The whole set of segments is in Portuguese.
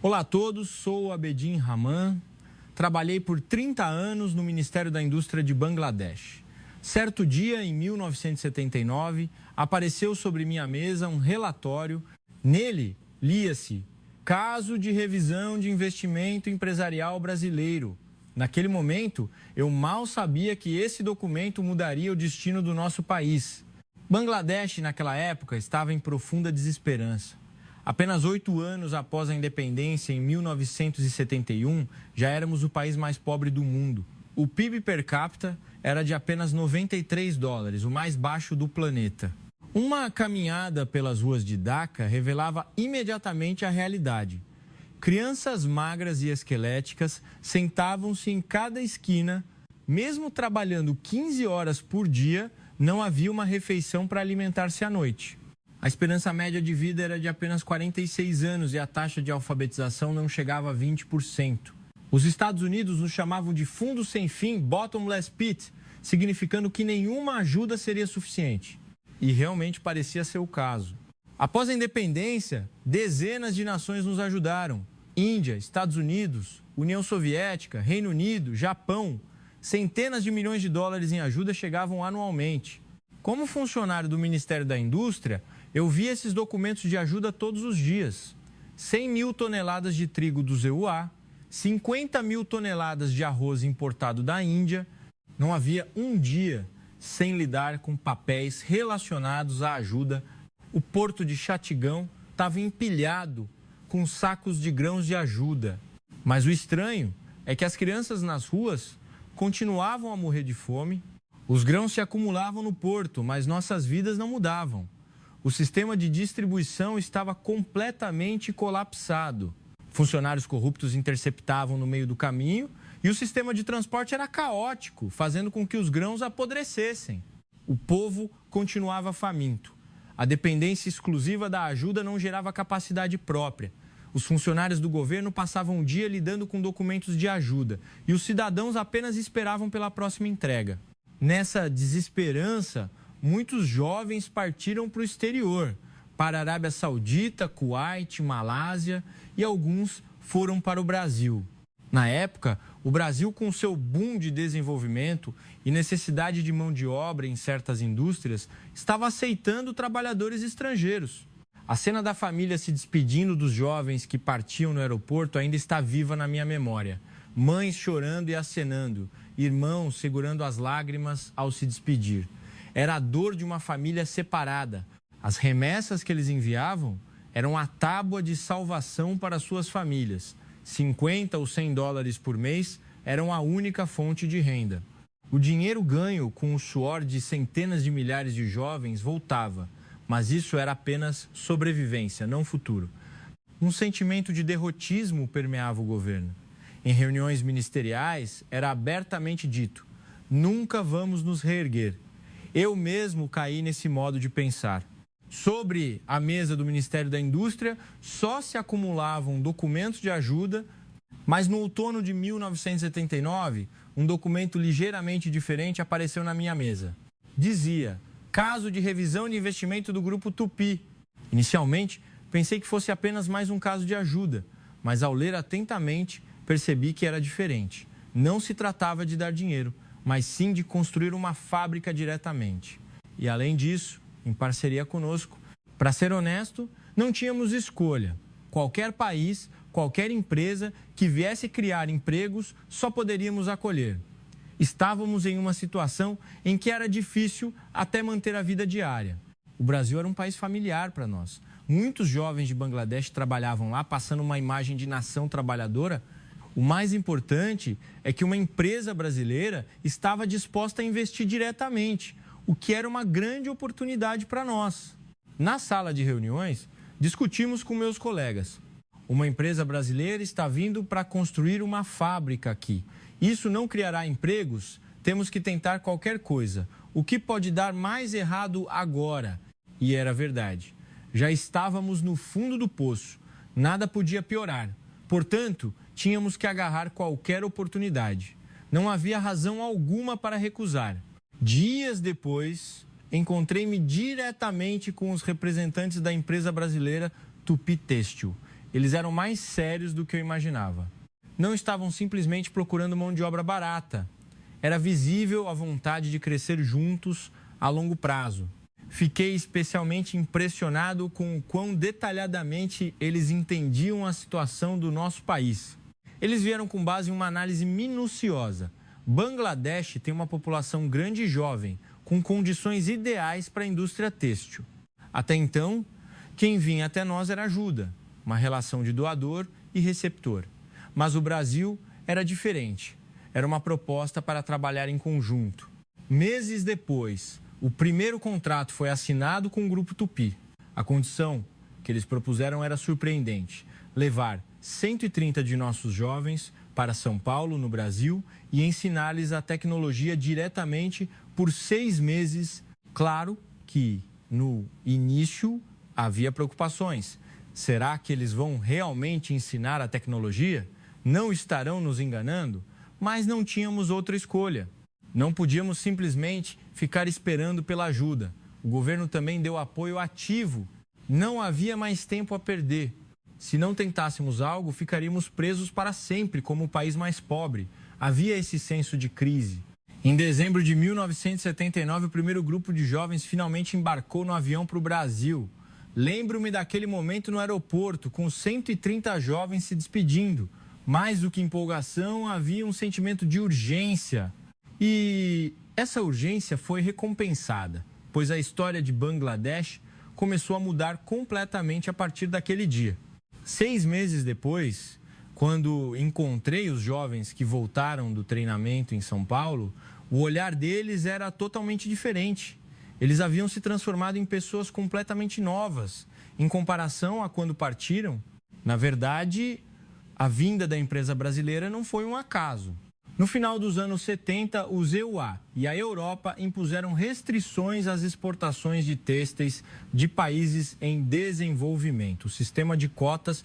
Olá a todos, sou Abedin Rahman. Trabalhei por 30 anos no Ministério da Indústria de Bangladesh. Certo dia, em 1979, apareceu sobre minha mesa um relatório. Nele, lia-se Caso de Revisão de Investimento Empresarial Brasileiro. Naquele momento, eu mal sabia que esse documento mudaria o destino do nosso país. Bangladesh, naquela época, estava em profunda desesperança. Apenas 8 anos após a independência, em 1971, já éramos o país mais pobre do mundo. O PIB per capita era de apenas $93, o mais baixo do planeta. Uma caminhada pelas ruas de Dhaka revelava imediatamente a realidade. Crianças magras e esqueléticas sentavam-se em cada esquina. Mesmo trabalhando 15 horas por dia, não havia uma refeição para alimentar-se à noite. A esperança média de vida era de apenas 46 anos e a taxa de alfabetização não chegava a 20%. Os Estados Unidos nos chamavam de fundo sem fim, bottomless pit, significando que nenhuma ajuda seria suficiente. E realmente parecia ser o caso. Após a independência, dezenas de nações nos ajudaram. Índia, Estados Unidos, União Soviética, Reino Unido, Japão. Centenas de milhões de dólares em ajuda chegavam anualmente. Como funcionário do Ministério da Indústria, eu via esses documentos de ajuda todos os dias. 100 mil toneladas de trigo do EUA, 50 mil toneladas de arroz importado da Índia. Não havia um dia sem lidar com papéis relacionados à ajuda. O porto de Chatigão estava empilhado com sacos de grãos de ajuda. Mas o estranho é que as crianças nas ruas continuavam a morrer de fome. Os grãos se acumulavam no porto, mas nossas vidas não mudavam. O sistema de distribuição estava completamente colapsado. Funcionários corruptos interceptavam no meio do caminho e o sistema de transporte era caótico, fazendo com que os grãos apodrecessem. O povo continuava faminto. A dependência exclusiva da ajuda não gerava capacidade própria. Os funcionários do governo passavam o dia lidando com documentos de ajuda e os cidadãos apenas esperavam pela próxima entrega. Nessa desesperança, muitos jovens partiram para o exterior, para a Arábia Saudita, Kuwait, Malásia e alguns foram para o Brasil. Na época, o Brasil, com seu boom de desenvolvimento e necessidade de mão de obra em certas indústrias, estava aceitando trabalhadores estrangeiros. A cena da família se despedindo dos jovens que partiam no aeroporto ainda está viva na minha memória. Mães chorando e acenando, irmãos segurando as lágrimas ao se despedir. Era a dor de uma família separada. As remessas que eles enviavam eram a tábua de salvação para suas famílias. 50 ou 100 dólares por mês eram a única fonte de renda. O dinheiro ganho com o suor de centenas de milhares de jovens voltava, mas isso era apenas sobrevivência, não futuro. Um sentimento de derrotismo permeava o governo. Em reuniões ministeriais, era abertamente dito: nunca vamos nos reerguer. Eu mesmo caí nesse modo de pensar. Sobre a mesa do Ministério da Indústria, só se acumulavam documentos de ajuda, mas no outono de 1979, um documento ligeiramente diferente apareceu na minha mesa. Dizia: Caso de Revisão de Investimento do Grupo Tupi. Inicialmente, pensei que fosse apenas mais um caso de ajuda, mas ao ler atentamente, percebi que era diferente. Não se tratava de dar dinheiro, mas sim de construir uma fábrica diretamente. E além disso, em parceria conosco, para ser honesto, não tínhamos escolha. Qualquer país, qualquer empresa que viesse criar empregos, só poderíamos acolher. Estávamos em uma situação em que era difícil até manter a vida diária. O Brasil era um país familiar para nós. Muitos jovens de Bangladesh trabalhavam lá, passando uma imagem de nação trabalhadora. O mais importante é que uma empresa brasileira estava disposta a investir diretamente, o que era uma grande oportunidade para nós. Na sala de reuniões, discutimos com meus colegas. Uma empresa brasileira está vindo para construir uma fábrica aqui. Isso não criará empregos? Temos que tentar qualquer coisa. O que pode dar mais errado agora? E era verdade. Já estávamos no fundo do poço. Nada podia piorar. Portanto, tínhamos que agarrar qualquer oportunidade. Não havia razão alguma para recusar. Dias depois, encontrei-me diretamente com os representantes da empresa brasileira Tupi Têxtil. eles eram mais sérios do que eu imaginava. Não estavam simplesmente procurando mão de obra barata. Era visível a vontade de crescer juntos a longo prazo. Fiquei especialmente impressionado com o quão detalhadamente eles entendiam a situação do nosso país. Eles vieram com base em uma análise minuciosa. Bangladesh tem uma população grande e jovem, com condições ideais para a indústria têxtil. Até então, quem vinha até nós era ajuda, uma relação de doador e receptor. Mas o Brasil era diferente. Era uma proposta para trabalhar em conjunto. Meses depois, o primeiro contrato foi assinado com o Grupo Tupi. A condição que eles propuseram era surpreendente: levar 130 de nossos jovens para São Paulo, no Brasil, e ensinar-lhes a tecnologia diretamente por 6 meses. Claro que, no início, havia preocupações. Será que eles vão realmente ensinar a tecnologia? Não estarão nos enganando? Mas não tínhamos outra escolha. Não podíamos simplesmente ficar esperando pela ajuda. O governo também deu apoio ativo. Não havia mais tempo a perder. Se não tentássemos algo, ficaríamos presos para sempre como o país mais pobre. Havia esse senso de crise. Em dezembro de 1979, o primeiro grupo de jovens finalmente embarcou no avião para o Brasil. Lembro-me daquele momento no aeroporto, com 130 jovens se despedindo. Mais do que empolgação, havia um sentimento de urgência. E essa urgência foi recompensada, pois a história de Bangladesh começou a mudar completamente a partir daquele dia. 6 meses depois, quando encontrei os jovens que voltaram do treinamento em São Paulo, o olhar deles era totalmente diferente. Eles haviam se transformado em pessoas completamente novas, em comparação a quando partiram. Na verdade, a vinda da empresa brasileira não foi um acaso. No final dos anos 70, os EUA e a Europa impuseram restrições às exportações de têxteis de países em desenvolvimento. O sistema de cotas,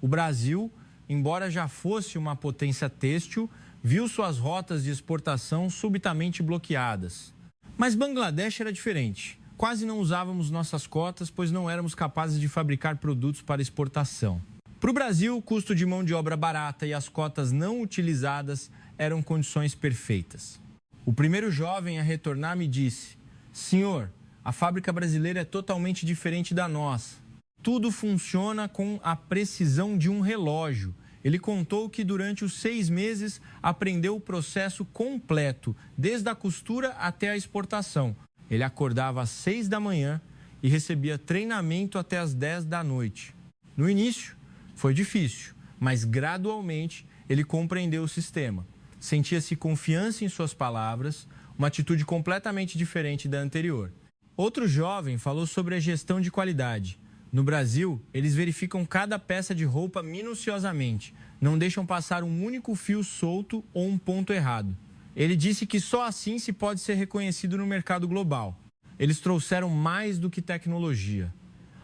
o Brasil, embora já fosse uma potência têxtil, viu suas rotas de exportação subitamente bloqueadas. Mas Bangladesh era diferente. Quase não usávamos nossas cotas, pois não éramos capazes de fabricar produtos para exportação. Para o Brasil, o custo de mão de obra barata e as cotas não utilizadas eram condições perfeitas. O primeiro jovem a retornar me disse: "Senhor, a fábrica brasileira é totalmente diferente da nossa. Tudo funciona com a precisão de um relógio." Ele contou que durante os 6 meses aprendeu o processo completo, desde a costura até a exportação. Ele acordava às 6 da manhã e recebia treinamento até às 10 da noite. No início, foi difícil, mas gradualmente ele compreendeu o sistema. Sentia-se confiança em suas palavras, uma atitude completamente diferente da anterior. Outro jovem falou sobre a gestão de qualidade. No Brasil, eles verificam cada peça de roupa minuciosamente, não deixam passar um único fio solto ou um ponto errado. Ele disse que só assim se pode ser reconhecido no mercado global. Eles trouxeram mais do que tecnologia.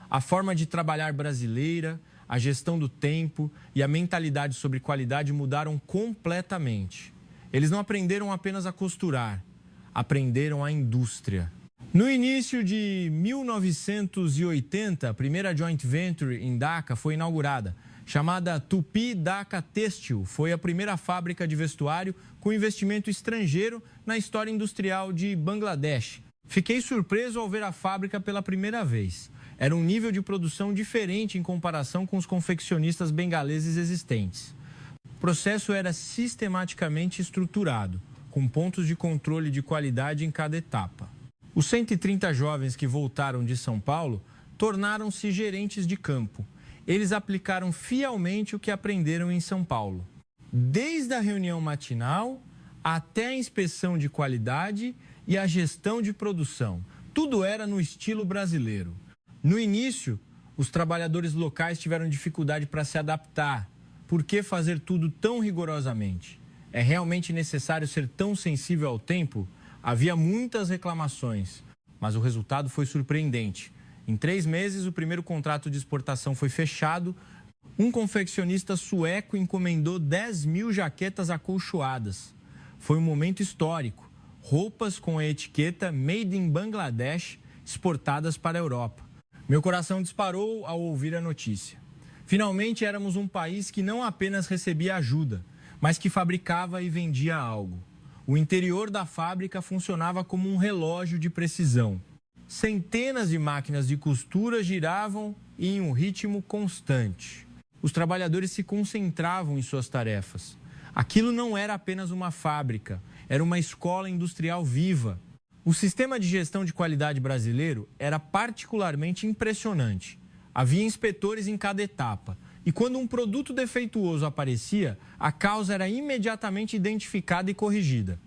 A forma de trabalhar brasileira, a gestão do tempo e a mentalidade sobre qualidade mudaram completamente. Eles não aprenderam apenas a costurar, aprenderam a indústria. No início de 1980, a primeira joint venture em Dhaka foi inaugurada, chamada Tupi Dhaka Têxtil. Foi a primeira fábrica de vestuário com investimento estrangeiro na história industrial de Bangladesh. Fiquei surpreso ao ver a fábrica pela primeira vez. Era um nível de produção diferente em comparação com os confeccionistas bengaleses existentes. O processo era sistematicamente estruturado, com pontos de controle de qualidade em cada etapa. Os 130 jovens que voltaram de São Paulo tornaram-se gerentes de campo. Eles aplicaram fielmente o que aprenderam em São Paulo. Desde a reunião matinal até a inspeção de qualidade e a gestão de produção. Tudo era no estilo brasileiro. No início, os trabalhadores locais tiveram dificuldade para se adaptar. Por que fazer tudo tão rigorosamente? É realmente necessário ser tão sensível ao tempo? Havia muitas reclamações, mas o resultado foi surpreendente. Em 3 meses, o primeiro contrato de exportação foi fechado. Um confeccionista sueco encomendou 10.000 jaquetas acolchoadas. Foi um momento histórico. Roupas com a etiqueta Made in Bangladesh exportadas para a Europa. Meu coração disparou ao ouvir a notícia. Finalmente éramos um país que não apenas recebia ajuda, mas que fabricava e vendia algo. O interior da fábrica funcionava como um relógio de precisão. Centenas de máquinas de costura giravam em um ritmo constante. Os trabalhadores se concentravam em suas tarefas. Aquilo não era apenas uma fábrica, era uma escola industrial viva. O sistema de gestão de qualidade brasileiro era particularmente impressionante. Havia inspetores em cada etapa. E quando um produto defeituoso aparecia, a causa era imediatamente identificada e corrigida.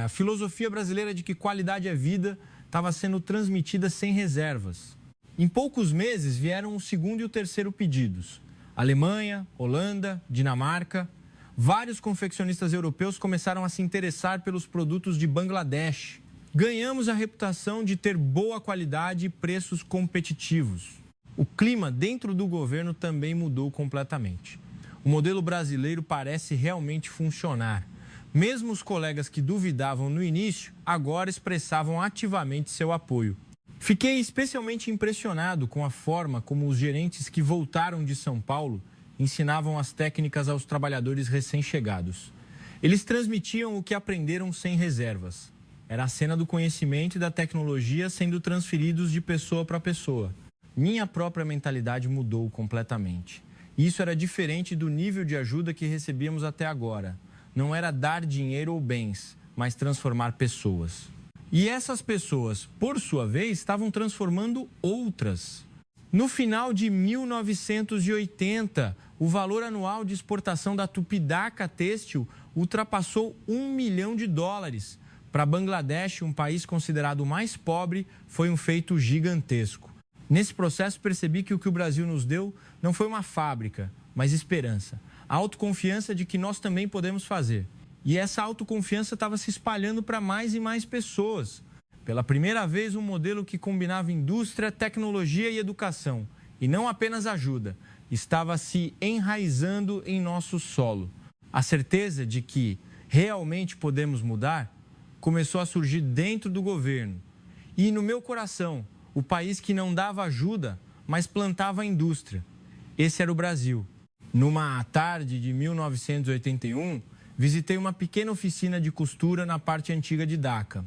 A filosofia brasileira de que qualidade é vida estava sendo transmitida sem reservas. Em poucos meses vieram o segundo e o terceiro pedidos. Alemanha, Holanda, Dinamarca. Vários confeccionistas europeus começaram a se interessar pelos produtos de Bangladesh. Ganhamos a reputação de ter boa qualidade e preços competitivos. O clima dentro do governo também mudou completamente. O modelo brasileiro parece realmente funcionar. Mesmo os colegas que duvidavam no início, agora expressavam ativamente seu apoio. Fiquei especialmente impressionado com a forma como os gerentes que voltaram de São Paulo ensinavam as técnicas aos trabalhadores recém-chegados. Eles transmitiam o que aprenderam sem reservas. Era a cena do conhecimento e da tecnologia sendo transferidos de pessoa para pessoa. Minha própria mentalidade mudou completamente. Isso era diferente do nível de ajuda que recebíamos até agora. Não era dar dinheiro ou bens, mas transformar pessoas. E essas pessoas, por sua vez, estavam transformando outras. No final de 1980, o valor anual de exportação da Tupidaca Têxtil ultrapassou $1 milhão. Para Bangladesh, um país considerado mais pobre, foi um feito gigantesco. Nesse processo, percebi que o que o Brasil nos deu não foi uma fábrica, mas esperança. A autoconfiança de que nós também podemos fazer. E essa autoconfiança estava se espalhando para mais e mais pessoas. Pela primeira vez, um modelo que combinava indústria, tecnologia e educação, e não apenas ajuda, estava se enraizando em nosso solo. A certeza de que realmente podemos mudar começou a surgir dentro do governo. E no meu coração, o país que não dava ajuda, mas plantava a indústria. Esse era o Brasil. Numa tarde de 1981, visitei uma pequena oficina de costura na parte antiga de Dhaka.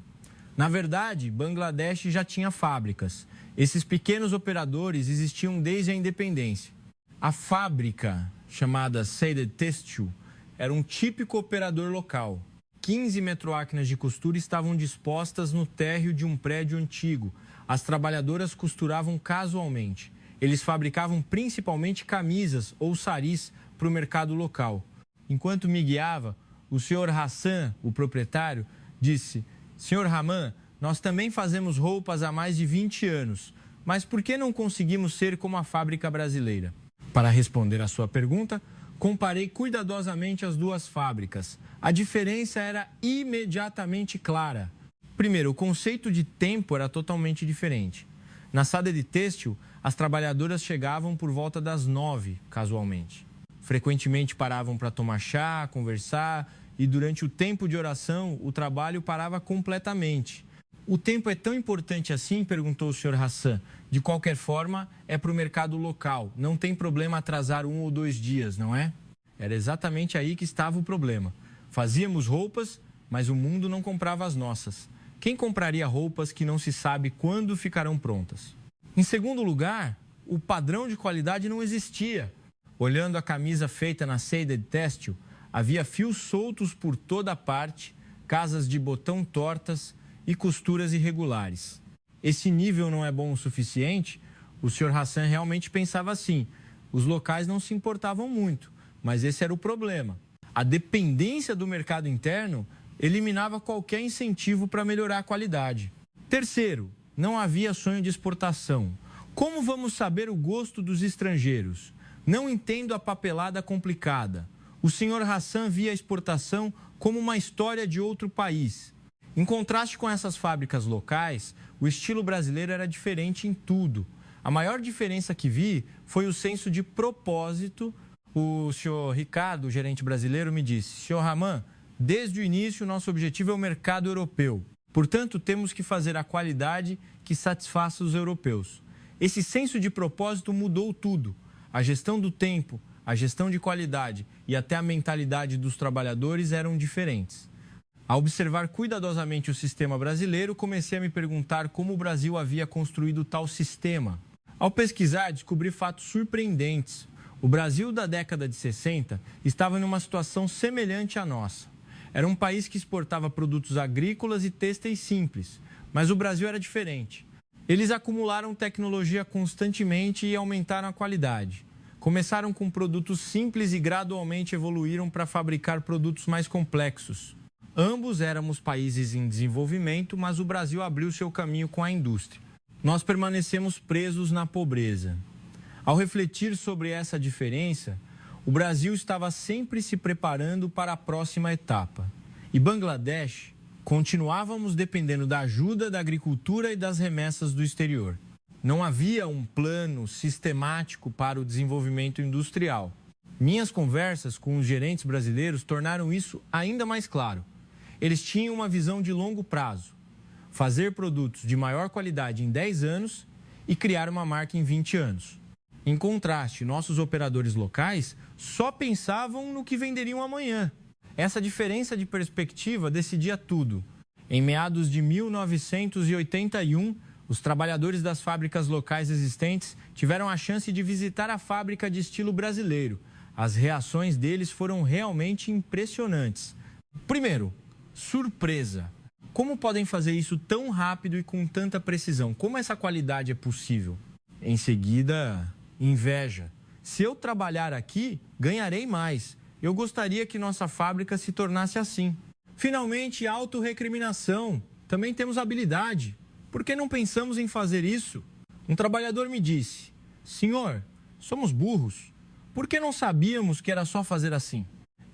Na verdade, Bangladesh já tinha fábricas. Esses pequenos operadores existiam desde a independência. A fábrica, chamada Saided Têxtil, era um típico operador local. 15 metroáquinas de costura estavam dispostas no térreo de um prédio antigo. As trabalhadoras costuravam casualmente. Eles fabricavam principalmente camisas ou saris para o mercado local. Enquanto me guiava, o Sr. Hassan, o proprietário, disse: Sr. Rahman, nós também fazemos roupas há mais de 20 anos, mas por que não conseguimos ser como a fábrica brasileira? Para responder à sua pergunta, comparei cuidadosamente as duas fábricas. A diferença era imediatamente clara. Primeiro, o conceito de tempo era totalmente diferente. Na Saided Têxtil, as trabalhadoras chegavam por volta das 9, casualmente. Frequentemente paravam para tomar chá, conversar, e durante o tempo de oração, o trabalho parava completamente. O tempo é tão importante assim? Perguntou o Sr. Hassan. De qualquer forma, é para o mercado local. Não tem problema atrasar 1 ou 2 dias, não é? Era exatamente aí que estava o problema. Fazíamos roupas, mas o mundo não comprava as nossas. Quem compraria roupas que não se sabe quando ficarão prontas? Em segundo lugar, o padrão de qualidade não existia. Olhando a camisa feita na Saided Têxtil, havia fios soltos por toda parte, casas de botão tortas e costuras irregulares. Esse nível não é bom o suficiente? O Sr. Hassan realmente pensava assim. Os locais não se importavam muito, mas esse era o problema. A dependência do mercado interno eliminava qualquer incentivo para melhorar a qualidade. Terceiro, não havia sonho de exportação. Como vamos saber o gosto dos estrangeiros? Não entendo a papelada complicada. O Sr. Hassan via a exportação como uma história de outro país. Em contraste com essas fábricas locais, o estilo brasileiro era diferente em tudo. A maior diferença que vi foi o senso de propósito. O senhor Ricardo, o gerente brasileiro, me disse: Sr. Rahman, desde o início, nosso objetivo é o mercado europeu. Portanto, temos que fazer a qualidade que satisfaça os europeus. Esse senso de propósito mudou tudo. a gestão do tempo, a gestão de qualidade e até a mentalidade dos trabalhadores eram diferentes. Ao observar cuidadosamente o sistema brasileiro, comecei a me perguntar como o Brasil havia construído tal sistema. Ao pesquisar, descobri fatos surpreendentes. O Brasil da década de 60 estava em uma situação semelhante à nossa. Era um país que exportava produtos agrícolas e têxteis simples, mas o Brasil era diferente. Eles acumularam tecnologia constantemente e aumentaram a qualidade. Começaram com produtos simples e gradualmente evoluíram para fabricar produtos mais complexos. Ambos éramos países em desenvolvimento, mas o Brasil abriu seu caminho com a indústria. Nós permanecemos presos na pobreza. Ao refletir sobre essa diferença, o Brasil estava sempre se preparando para a próxima etapa. E Bangladesh, continuávamos dependendo da ajuda da agricultura e das remessas do exterior. Não havia um plano sistemático para o desenvolvimento industrial. Minhas conversas com os gerentes brasileiros tornaram isso ainda mais claro. Eles tinham uma visão de longo prazo. Fazer produtos de maior qualidade em 10 anos e criar uma marca em 20 anos. Em contraste, nossos operadores locais só pensavam no que venderiam amanhã. Essa diferença de perspectiva decidia tudo. Em meados de 1981, os trabalhadores das fábricas locais existentes tiveram a chance de visitar a fábrica de estilo brasileiro. As reações deles foram realmente impressionantes. Primeiro, surpresa. Como podem fazer isso tão rápido e com tanta precisão? Como essa qualidade é possível? Em seguida, inveja. Se eu trabalhar aqui, ganharei mais. Eu gostaria que nossa fábrica se tornasse assim. Finalmente, autorrecriminação. Também temos habilidade. Por que não pensamos em fazer isso? Um trabalhador me disse: senhor, somos burros. Por que não sabíamos que era só fazer assim?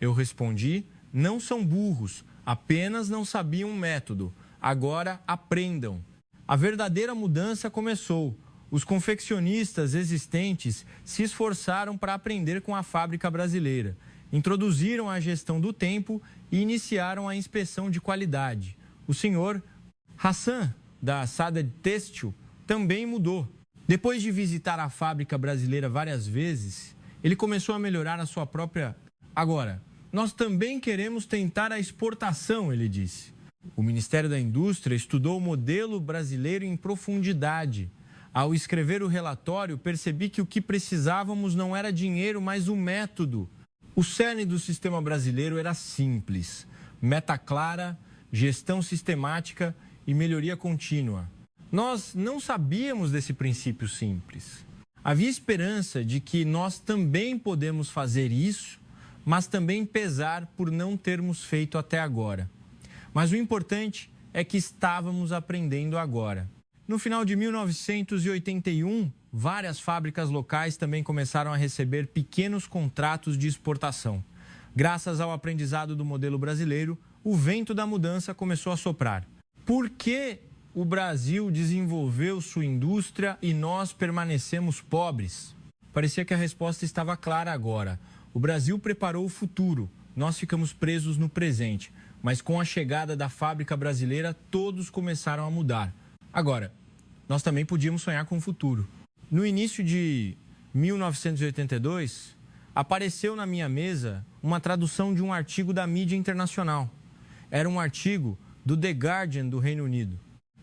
Eu respondi: não são burros. Apenas não sabiam o método. Agora aprendam. A verdadeira mudança começou. Os confeccionistas existentes se esforçaram para aprender com a fábrica brasileira. Introduziram a gestão do tempo e iniciaram a inspeção de qualidade. O senhor Hassan, da Saded Têxtil, também mudou. Depois de visitar a fábrica brasileira várias vezes, ele começou a melhorar a sua própria... Agora, nós também queremos tentar a exportação, ele disse. O Ministério da Indústria estudou o modelo brasileiro em profundidade. Ao escrever o relatório, percebi que o que precisávamos não era dinheiro, mas o método. O cerne do sistema brasileiro era simples: meta clara, gestão sistemática e melhoria contínua. Nós não sabíamos desse princípio simples. Havia esperança de que nós também podemos fazer isso, mas também pesar por não termos feito até agora. Mas o importante é que estávamos aprendendo agora. No final de 1981, várias fábricas locais também começaram a receber pequenos contratos de exportação. Graças ao aprendizado do modelo brasileiro, o vento da mudança começou a soprar. Por que o Brasil desenvolveu sua indústria e nós permanecemos pobres? Parecia que a resposta estava clara agora. O Brasil preparou o futuro, nós ficamos presos no presente. Mas com a chegada da fábrica brasileira, todos começaram a mudar. Agora, nós também podíamos sonhar com o futuro. No início de 1982, apareceu na minha mesa uma tradução de um artigo da mídia internacional. Era um artigo do The Guardian do Reino Unido.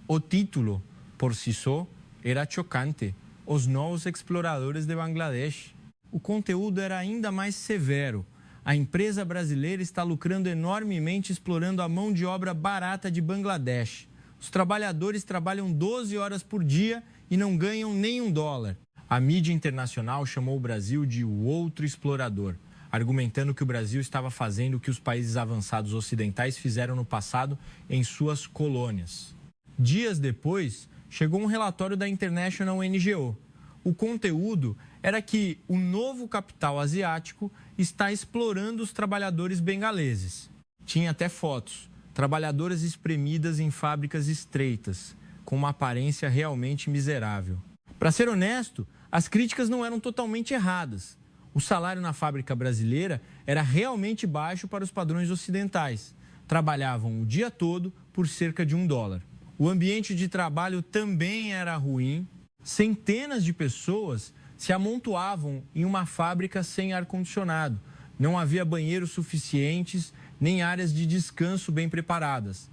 O título, por si só, era chocante: Os Novos Exploradores de Bangladesh. O conteúdo era ainda mais severo. A empresa brasileira está lucrando enormemente explorando a mão de obra barata de Bangladesh. Os trabalhadores trabalham 12 horas por dia e não ganham nem $1. A mídia internacional chamou o Brasil de o outro explorador, argumentando que o Brasil estava fazendo o que os países avançados ocidentais fizeram no passado em suas colônias. Dias depois, chegou um relatório da International NGO. O conteúdo era que o novo capital asiático está explorando os trabalhadores bengaleses. Tinha até fotos. Trabalhadoras espremidas em fábricas estreitas, com uma aparência realmente miserável. Para ser honesto, as críticas não eram totalmente erradas. O salário na fábrica brasileira era realmente baixo para os padrões ocidentais. Trabalhavam o dia todo por cerca de $1. O ambiente de trabalho também era ruim. Centenas de pessoas se amontoavam em uma fábrica sem ar-condicionado. Não havia banheiros suficientes, nem áreas de descanso bem preparadas.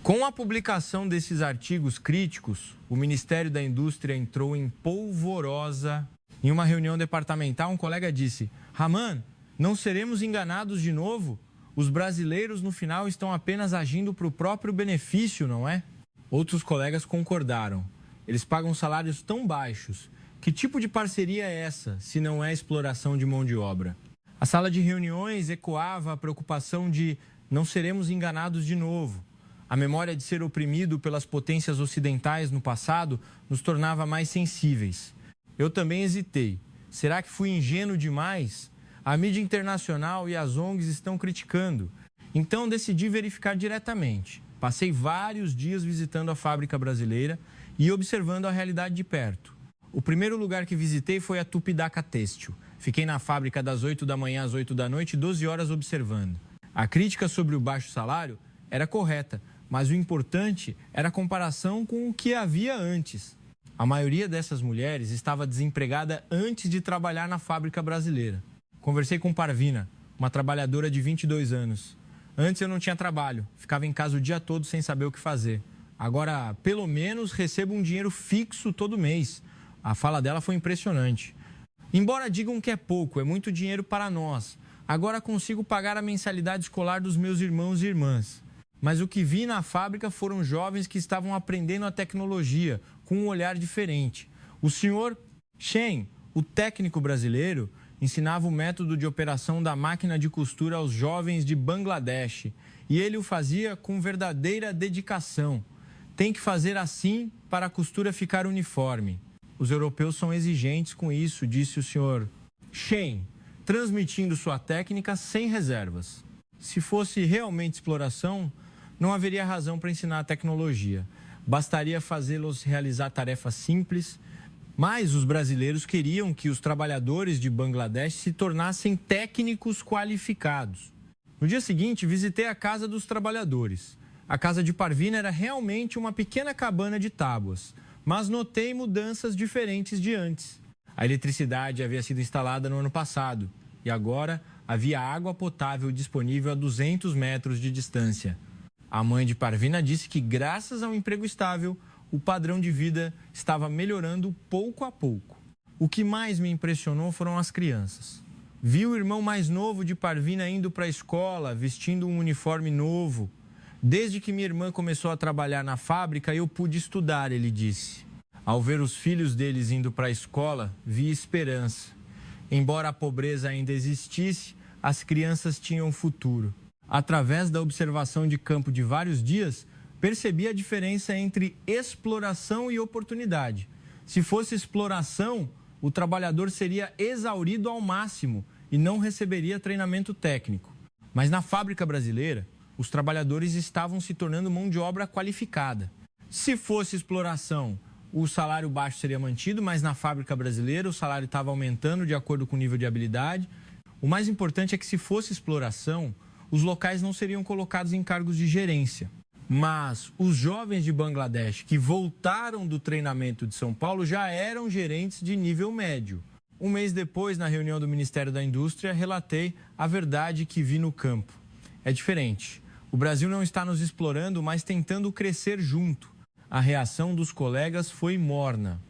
Com a publicação desses artigos críticos, o Ministério da Indústria entrou em polvorosa. Em uma reunião departamental, um colega disse: Raman, não seremos enganados de novo? Os brasileiros, no final, estão apenas agindo para o próprio benefício, não é? Outros colegas concordaram. Eles pagam salários tão baixos. Que tipo de parceria é essa, se não é exploração de mão de obra? A sala de reuniões ecoava a preocupação de não seremos enganados de novo. A memória de ser oprimido pelas potências ocidentais no passado nos tornava mais sensíveis. Eu também hesitei. Será que fui ingênuo demais? A mídia internacional e as ONGs estão criticando. Então decidi verificar diretamente. Passei vários dias visitando a fábrica brasileira e observando a realidade de perto. O primeiro lugar que visitei foi a Tupidaca Têxtil. Fiquei na fábrica das 8 da manhã às 8 da noite, 12 horas observando. A crítica sobre o baixo salário era correta, mas o importante era a comparação com o que havia antes. A maioria dessas mulheres estava desempregada antes de trabalhar na fábrica brasileira. Conversei com Parvina, uma trabalhadora de 22 anos. Antes eu não tinha trabalho, ficava em casa o dia todo sem saber o que fazer. Agora, pelo menos, recebo um dinheiro fixo todo mês. A fala dela foi impressionante. Embora digam que é pouco, é muito dinheiro para nós. Agora consigo pagar a mensalidade escolar dos meus irmãos e irmãs. Mas o que vi na fábrica foram jovens que estavam aprendendo a tecnologia com um olhar diferente. O senhor Shen, o técnico brasileiro, ensinava o método de operação da máquina de costura aos jovens de Bangladesh. E ele o fazia com verdadeira dedicação. Tem que fazer assim para a costura ficar uniforme. Os europeus são exigentes com isso, disse o senhor Shen, transmitindo sua técnica sem reservas. Se fosse realmente exploração, não haveria razão para ensinar a tecnologia. Bastaria fazê-los realizar tarefas simples, mas os brasileiros queriam que os trabalhadores de Bangladesh se tornassem técnicos qualificados. No dia seguinte, visitei a casa dos trabalhadores. A casa de Parvina era realmente uma pequena cabana de tábuas, mas notei mudanças diferentes de antes. A eletricidade havia sido instalada no ano passado e agora havia água potável disponível a 200 metros de distância. A mãe de Parvina disse que, graças ao emprego estável, o padrão de vida estava melhorando pouco a pouco. O que mais me impressionou foram as crianças. Vi o irmão mais novo de Parvina indo para a escola, vestindo um uniforme novo. Desde que minha irmã começou a trabalhar na fábrica, eu pude estudar, ele disse. Ao ver os filhos deles indo para a escola, vi esperança. Embora a pobreza ainda existisse, as crianças tinham futuro. Através da observação de campo de vários dias, percebi a diferença entre exploração e oportunidade. Se fosse exploração, o trabalhador seria exaurido ao máximo e não receberia treinamento técnico. Mas na fábrica brasileira, os trabalhadores estavam se tornando mão de obra qualificada. Se fosse exploração, o salário baixo seria mantido, mas na fábrica brasileira o salário estava aumentando de acordo com o nível de habilidade. O mais importante é que, se fosse exploração, os locais não seriam colocados em cargos de gerência. Mas os jovens de Bangladesh que voltaram do treinamento de São Paulo já eram gerentes de nível médio. Um mês depois, na reunião do Ministério da Indústria, relatei a verdade que vi no campo. É diferente. O Brasil não está nos explorando, mas tentando crescer junto. A reação dos colegas foi morna.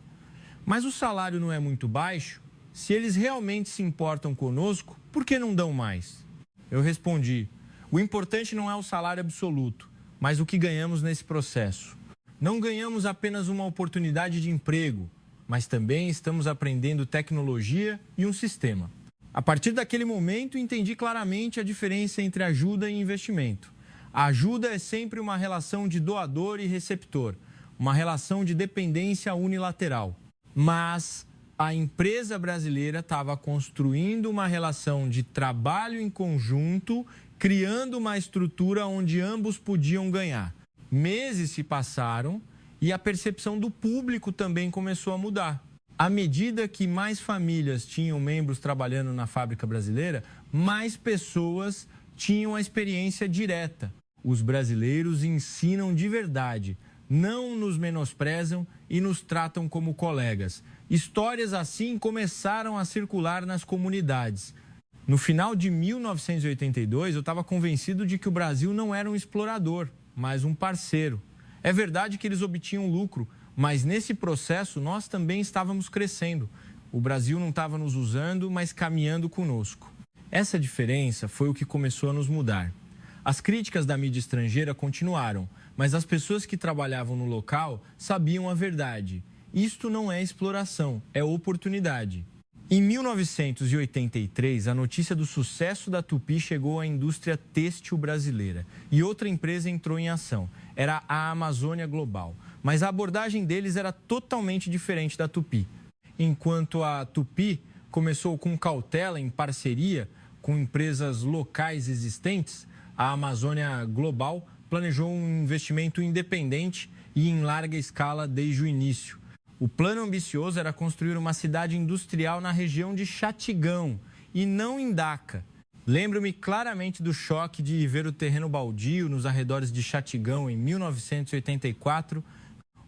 Mas o salário não é muito baixo? Se eles realmente se importam conosco, por que não dão mais? Eu respondi: o importante não é o salário absoluto, mas o que ganhamos nesse processo. Não ganhamos apenas uma oportunidade de emprego, mas também estamos aprendendo tecnologia e um sistema. A partir daquele momento, entendi claramente a diferença entre ajuda e investimento. A ajuda é sempre uma relação de doador e receptor, uma relação de dependência unilateral. Mas a empresa brasileira estava construindo uma relação de trabalho em conjunto, criando uma estrutura onde ambos podiam ganhar. Meses se passaram e a percepção do público também começou a mudar. À medida que mais famílias tinham membros trabalhando na fábrica brasileira, mais pessoas tinham a experiência direta. Os brasileiros ensinam de verdade, não nos menosprezam e nos tratam como colegas. Histórias assim começaram a circular nas comunidades. No final de 1982, eu estava convencido de que o Brasil não era um explorador, mas um parceiro. É verdade que eles obtinham lucro, mas nesse processo nós também estávamos crescendo. O Brasil não estava nos usando, mas caminhando conosco. Essa diferença foi o que começou a nos mudar. As críticas da mídia estrangeira continuaram, mas as pessoas que trabalhavam no local sabiam a verdade. Isto não é exploração, é oportunidade. Em 1983, a notícia do sucesso da Tupi chegou à indústria têxtil brasileira e outra empresa entrou em ação. Era a Amazônia Global, mas a abordagem deles era totalmente diferente da Tupi. Enquanto a Tupi começou com cautela em parceria com empresas locais existentes, a Amazônia Global planejou um investimento independente e em larga escala desde o início. O plano ambicioso era construir uma cidade industrial na região de Xatigão e não em Daca. Lembro-me claramente do choque de ver o terreno baldio nos arredores de Xatigão em 1984.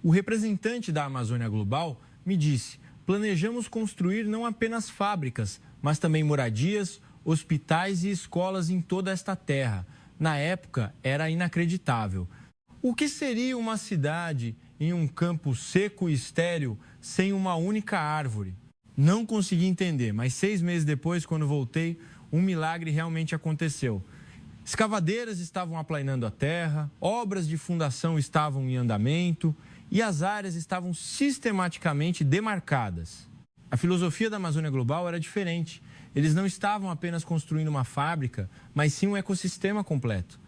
O representante da Amazônia Global me disse: planejamos construir não apenas fábricas, mas também moradias, hospitais e escolas em toda esta terra. Na época, era inacreditável. O que seria uma cidade em um campo seco e estéril sem uma única árvore? Não consegui entender, mas 6 meses depois, quando voltei, um milagre realmente aconteceu. Escavadeiras estavam aplainando a terra, obras de fundação estavam em andamento e as áreas estavam sistematicamente demarcadas. A filosofia da Amazônia Global era diferente. Eles não estavam apenas construindo uma fábrica, mas sim um ecossistema completo.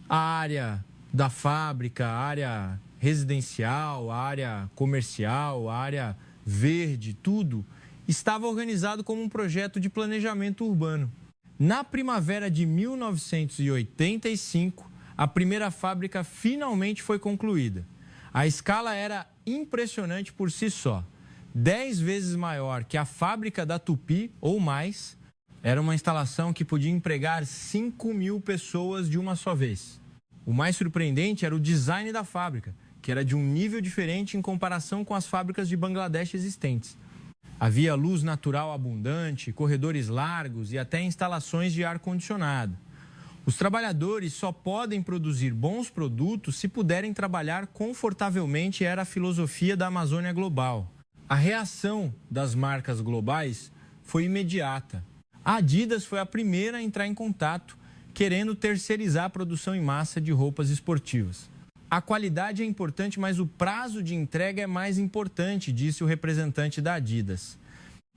A área da fábrica, a área residencial, a área comercial, a área verde, tudo estava organizado como um projeto de planejamento urbano. Na primavera de 1985, a primeira fábrica finalmente foi concluída. A escala era impressionante por si só. 10 vezes maior que a fábrica da Tupi ou mais. Era uma instalação que podia empregar 5.000 pessoas de uma só vez. O mais surpreendente era o design da fábrica, que era de um nível diferente em comparação com as fábricas de Bangladesh existentes. Havia luz natural abundante, corredores largos e até instalações de ar-condicionado. Os trabalhadores só podem produzir bons produtos se puderem trabalhar confortavelmente, era a filosofia da Amazônia Global. A reação das marcas globais foi imediata. A Adidas foi a primeira a entrar em contato, querendo terceirizar a produção em massa de roupas esportivas. A qualidade é importante, mas o prazo de entrega é mais importante, disse o representante da Adidas.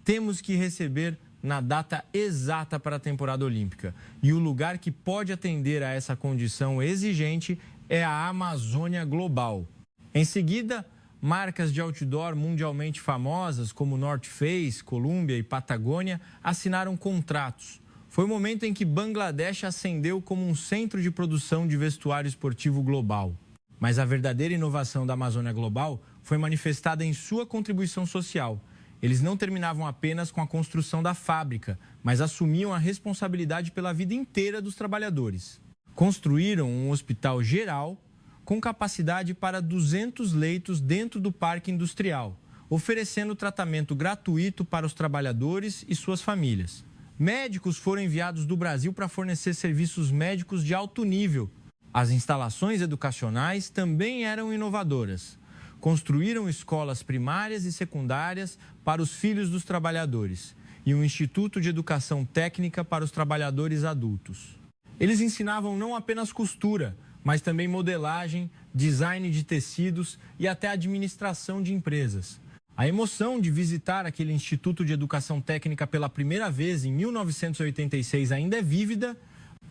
Temos que receber na data exata para a temporada olímpica. E o lugar que pode atender a essa condição exigente é a Amazônia Global. Em seguida, marcas de outdoor mundialmente famosas como North Face, Columbia e Patagônia assinaram contratos. Foi o momento em que Bangladesh ascendeu como um centro de produção de vestuário esportivo global. Mas a verdadeira inovação da Amazônia Global foi manifestada em sua contribuição social. Eles não terminavam apenas com a construção da fábrica, mas assumiam a responsabilidade pela vida inteira dos trabalhadores. Construíram um hospital geral com capacidade para 200 leitos dentro do parque industrial, oferecendo tratamento gratuito para os trabalhadores e suas famílias. Médicos foram enviados do Brasil para fornecer serviços médicos de alto nível. As instalações educacionais também eram inovadoras. Construíram escolas primárias e secundárias para os filhos dos trabalhadores e um instituto de educação técnica para os trabalhadores adultos. Eles ensinavam não apenas costura, mas também modelagem, design de tecidos e até administração de empresas. A emoção de visitar aquele Instituto de Educação Técnica pela primeira vez em 1986 ainda é vívida.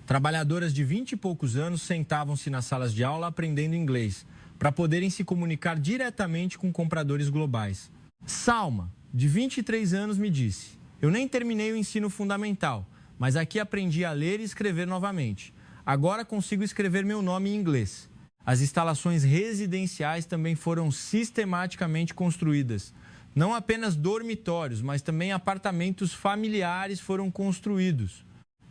Trabalhadoras de 20 e poucos anos sentavam-se nas salas de aula aprendendo inglês, para poderem se comunicar diretamente com compradores globais. Salma, de 23 anos, me disse: eu nem terminei o ensino fundamental, mas aqui aprendi a ler e escrever novamente. Agora consigo escrever meu nome em inglês. As instalações residenciais também foram sistematicamente construídas. Não apenas dormitórios, mas também apartamentos familiares foram construídos.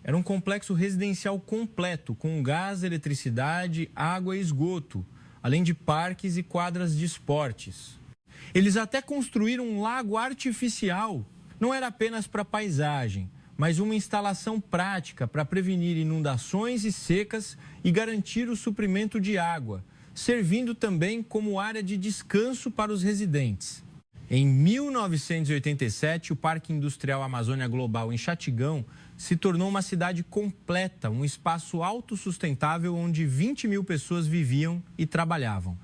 Era um complexo residencial completo, com gás, eletricidade, água e esgoto, além de parques e quadras de esportes. Eles até construíram um lago artificial. Não era apenas para paisagem, mas uma instalação prática para prevenir inundações e secas e garantir o suprimento de água, servindo também como área de descanso para os residentes. Em 1987, o Parque Industrial Amazônia Global, em Xatigão, se tornou uma cidade completa, um espaço autossustentável onde 20 mil pessoas viviam e trabalhavam.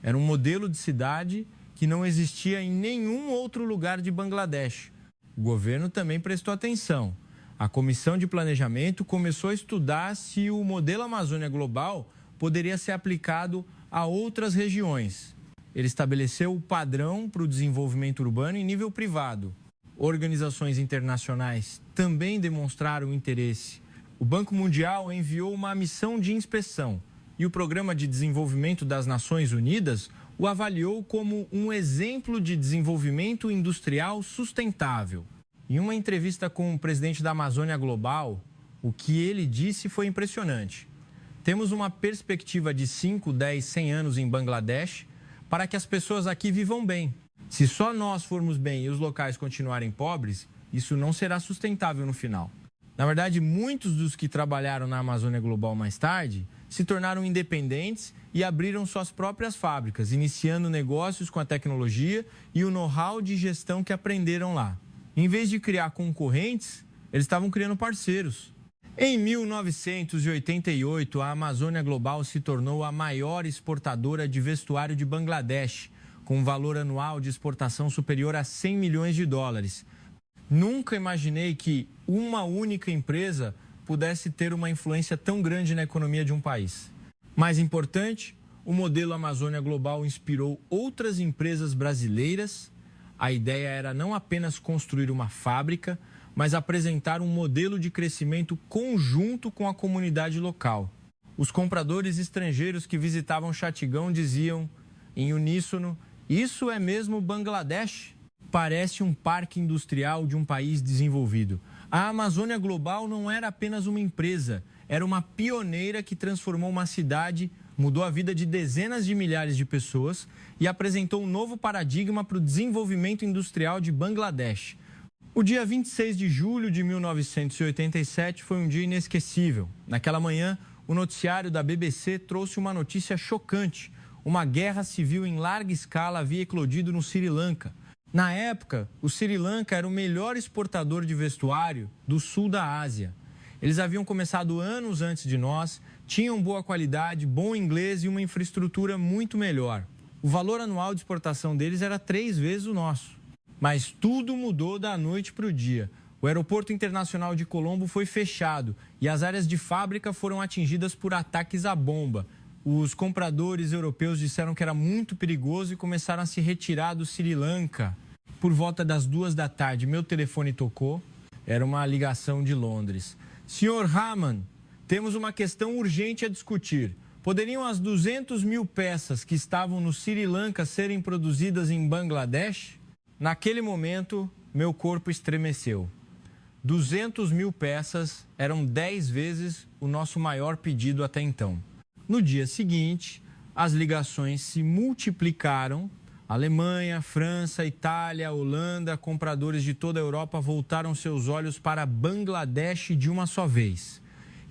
Era um modelo de cidade que não existia em nenhum outro lugar de Bangladesh. O governo também prestou atenção. A Comissão de Planejamento começou a estudar se o modelo Amazônia Global poderia ser aplicado a outras regiões. Ele estabeleceu o padrão para o desenvolvimento urbano em nível privado. Organizações internacionais também demonstraram interesse. O Banco Mundial enviou uma missão de inspeção e o Programa de Desenvolvimento das Nações Unidas o avaliou como um exemplo de desenvolvimento industrial sustentável. Em uma entrevista com o presidente da Amazônia Global, o que ele disse foi impressionante. Temos uma perspectiva de 5, 10, 100 anos em Bangladesh para que as pessoas aqui vivam bem. Se só nós formos bem e os locais continuarem pobres, isso não será sustentável no final. Na verdade, muitos dos que trabalharam na Amazônia Global mais tarde se tornaram independentes e abriram suas próprias fábricas, iniciando negócios com a tecnologia e o know-how de gestão que aprenderam lá. Em vez de criar concorrentes, eles estavam criando parceiros. Em 1988, a Amazônia Global se tornou a maior exportadora de vestuário de Bangladesh, com um valor anual de exportação superior a 100 milhões de dólares. Nunca imaginei que uma única empresa pudesse ter uma influência tão grande na economia de um país. Mais importante, o modelo Amazônia Global inspirou outras empresas brasileiras. A ideia era não apenas construir uma fábrica, mas apresentar um modelo de crescimento conjunto com a comunidade local. Os compradores estrangeiros que visitavam Xatigão diziam, em uníssono, isso é mesmo Bangladesh? Parece um parque industrial de um país desenvolvido. A Amazônia Global não era apenas uma empresa, era uma pioneira que transformou uma cidade, mudou a vida de dezenas de milhares de pessoas e apresentou um novo paradigma para o desenvolvimento industrial de Bangladesh. O dia 26 de julho de 1987 foi um dia inesquecível. Naquela manhã, o noticiário da BBC trouxe uma notícia chocante. Uma guerra civil em larga escala havia eclodido no Sri Lanka. Na época, o Sri Lanka era o melhor exportador de vestuário do sul da Ásia. Eles haviam começado anos antes de nós, tinham boa qualidade, bom inglês e uma infraestrutura muito melhor. O valor anual de exportação deles era 3 vezes o nosso. Mas tudo mudou da noite para o dia. O aeroporto internacional de Colombo foi fechado e as áreas de fábrica foram atingidas por ataques à bomba. Os compradores europeus disseram que era muito perigoso e começaram a se retirar do Sri Lanka. Por volta das 2 da tarde, meu telefone tocou. Era uma ligação de Londres. Senhor Haman, temos uma questão urgente a discutir. Poderiam as 200 mil peças que estavam no Sri Lanka serem produzidas em Bangladesh? Naquele momento, meu corpo estremeceu. 200 mil peças eram 10 vezes o nosso maior pedido até então. No dia seguinte, as ligações se multiplicaram. Alemanha, França, Itália, Holanda, compradores de toda a Europa voltaram seus olhos para Bangladesh de uma só vez.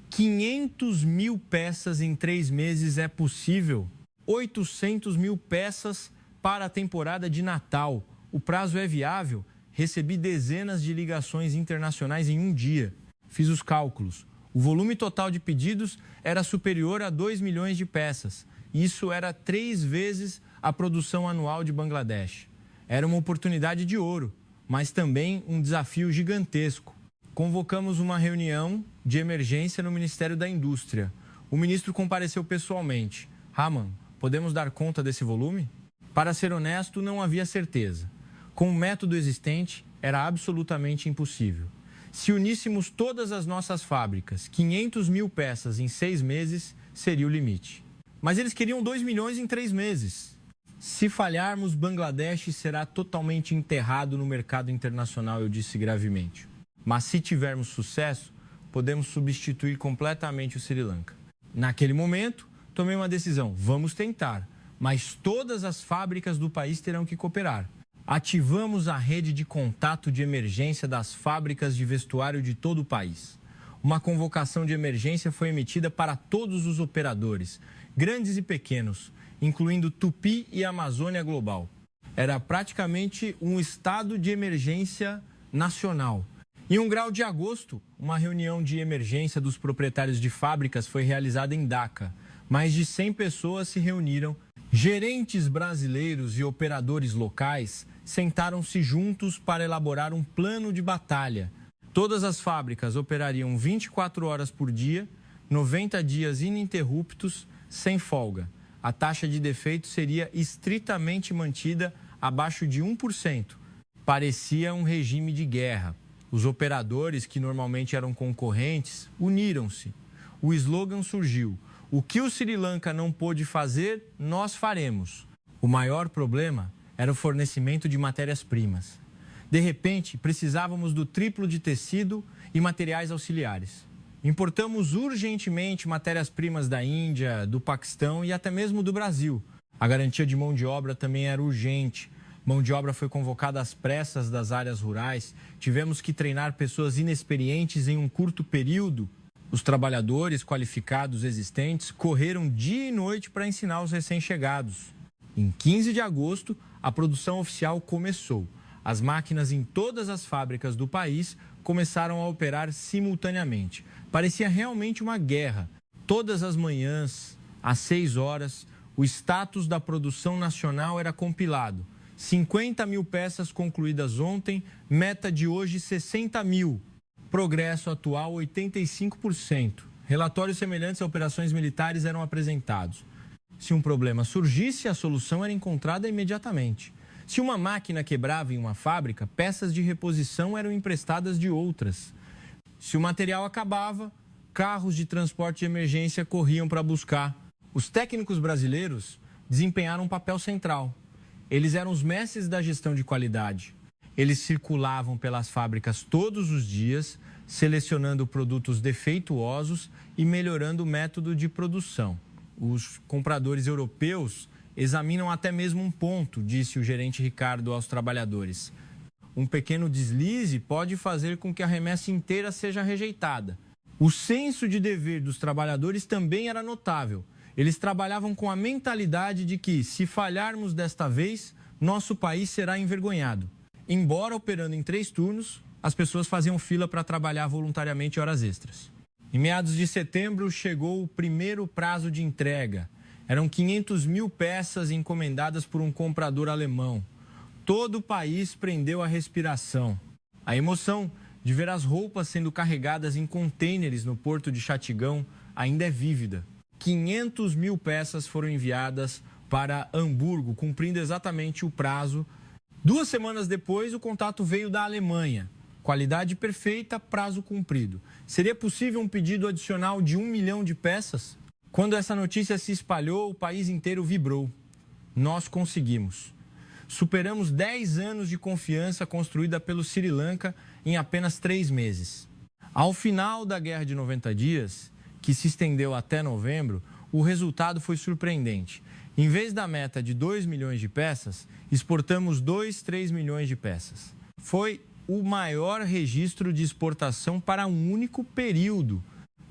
500 mil peças em 3 meses é possível? 800 mil peças para a temporada de Natal. O prazo é viável? Recebi dezenas de ligações internacionais em um dia. Fiz os cálculos. O volume total de pedidos era superior a 2 milhões de peças. Isso era 3 vezes a produção anual de Bangladesh. Era uma oportunidade de ouro, mas também um desafio gigantesco. Convocamos uma reunião de emergência no Ministério da Indústria. O ministro compareceu pessoalmente. Haman, podemos dar conta desse volume? Para ser honesto, não havia certeza. Com o método existente, era absolutamente impossível. Se uníssemos todas as nossas fábricas, 500 mil peças em 6 meses seria o limite. Mas eles queriam 2 milhões em 3 meses. Se falharmos, Bangladesh será totalmente enterrado no mercado internacional, eu disse gravemente. Mas se tivermos sucesso, podemos substituir completamente o Sri Lanka. Naquele momento, tomei uma decisão. Vamos tentar. mas todas as fábricas do país terão que cooperar. Ativamos a rede de contato de emergência das fábricas de vestuário de todo o país. Uma convocação de emergência foi emitida para todos os operadores, grandes e pequenos, incluindo Tupi e Amazônia Global. Era praticamente um estado de emergência nacional. Em 1 grau de agosto, uma reunião de emergência dos proprietários de fábricas foi realizada em Daca. Mais de 100 pessoas se reuniram. Gerentes brasileiros e operadores locais sentaram-se juntos para elaborar um plano de batalha. Todas as fábricas operariam 24 horas por dia, 90 dias ininterruptos, sem folga. A taxa de defeito seria estritamente mantida abaixo de 1%. Parecia um regime de guerra. Os operadores, que normalmente eram concorrentes, uniram-se. O slogan surgiu: o que o Sri Lanka não pôde fazer, nós faremos. O maior problema era o fornecimento de matérias-primas. De repente, precisávamos do triplo de tecido e materiais auxiliares. Importamos urgentemente matérias-primas da Índia, do Paquistão e até mesmo do Brasil. A garantia de mão de obra também era urgente. Mão de obra foi convocada às pressas das áreas rurais. Tivemos que treinar pessoas inexperientes em um curto período. Os trabalhadores qualificados existentes correram dia e noite para ensinar os recém-chegados. Em 15 de agosto, a produção oficial começou. As máquinas em todas as fábricas do país começaram a operar simultaneamente. Parecia realmente uma guerra. Todas as manhãs, às 6 horas, o status da produção nacional era compilado. 50 mil peças concluídas ontem, meta de hoje 60 mil. Progresso atual 85%. Relatórios semelhantes a operações militares eram apresentados. Se um problema surgisse, a solução era encontrada imediatamente. Se uma máquina quebrava em uma fábrica, peças de reposição eram emprestadas de outras. Se o material acabava, carros de transporte de emergência corriam para buscar. Os técnicos brasileiros desempenharam um papel central. Eles eram os mestres da gestão de qualidade. Eles circulavam pelas fábricas todos os dias, selecionando produtos defeituosos e melhorando o método de produção. Os compradores europeus examinam até mesmo um ponto, disse o gerente Ricardo aos trabalhadores. Um pequeno deslize pode fazer com que a remessa inteira seja rejeitada. O senso de dever dos trabalhadores também era notável. Eles trabalhavam com a mentalidade de que, se falharmos desta vez, nosso país será envergonhado. Embora operando em 3 turnos, as pessoas faziam fila para trabalhar voluntariamente horas extras. Em meados de setembro, chegou o primeiro prazo de entrega. Eram 500 mil peças encomendadas por um comprador alemão. Todo o país prendeu a respiração. A emoção de ver as roupas sendo carregadas em contêineres no porto de Chatigão ainda é vívida. 500 mil peças foram enviadas para Hamburgo, cumprindo exatamente o prazo. 2 semanas depois, o contato veio da Alemanha. Qualidade perfeita, prazo cumprido. Seria possível um pedido adicional de 1 milhão de peças? Quando essa notícia se espalhou, o país inteiro vibrou. Nós conseguimos. Superamos 10 anos de confiança construída pelo Sri Lanka em apenas 3 meses. Ao final da Guerra de 90 Dias, que se estendeu até novembro, o resultado foi surpreendente. Em vez da meta de 2 milhões de peças, exportamos 3 milhões de peças. Foi o maior registro de exportação para um único período.